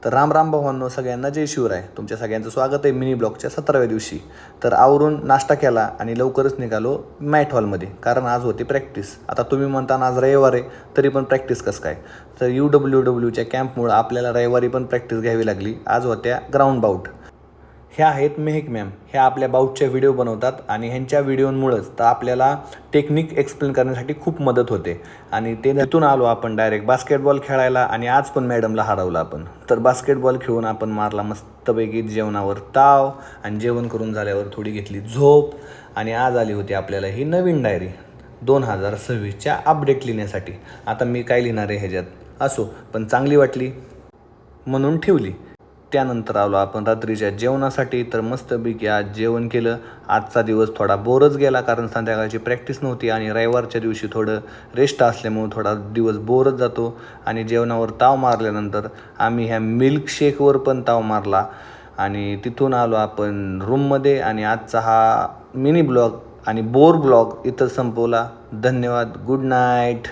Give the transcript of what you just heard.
तर राम राम भावांनो, सगळ्यांना जय शिवराय. तुमच्या सगळ्यांचं स्वागत आहे मिनी ब्लॉगच्या 17व्या दिवशी. तर आवरून नाश्ता केला आणि लवकरच निघालो मॅट हॉलमध्ये, कारण आज होती प्रॅक्टिस. आता तुम्ही म्हणता आज रविवार आहे तरी पण प्रॅक्टिस कसं काय, तर UWWच्या कॅम्पमुळं आपल्याला रविवारी पण प्रॅक्टिस घ्यावी लागली. आज होत्या ग्राउंड बाउट. ह्या आहेत मेहक मॅम. ह्या आपल्या बाऊटच्या व्हिडिओ बनवतात आणि ह्यांच्या व्हिडिओमुळंच तर आपल्याला टेक्निक एक्सप्लेन करण्यासाठी खूप मदत होते. आणि ते तिथून आलो आपण डायरेक्ट बास्केटबॉल खेळायला आणि आज पण मॅडमला हरवलं आपण. तर बास्केटबॉल खेळून आपण मारला मस्तपैकी जेवणावर ताव आणि जेवण करून झाल्यावर थोडी घेतली झोप. आणि आज आली होती आपल्याला ही नवीन डायरी 2026च्या अपडेट लिहिण्यासाठी. आता मी काय लिहिणार आहे ह्याच्यात असो, पण चांगली वाटली म्हणून ठेवली. त्यानंतर आलो आपण रात्रीच्या जेवणासाठी. तर मस्तपैकी आज जेवण केलं. आजचा दिवस थोडा बोरच गेला, कारण संध्याकाळची प्रॅक्टिस नव्हती आणि रविवारच्या दिवशी थोडं रेस्ट असल्यामुळं थोडा दिवस बोरच जातो. आणि जेवणावर ताव मारल्यानंतर आम्ही ह्या मिल्कशेकवर पण ताव मारला आणि तिथून आलो आपण रूममध्ये. आणि आजचा हा मिनी ब्लॉग आणि बोर ब्लॉग इथं संपवला. धन्यवाद. Good night.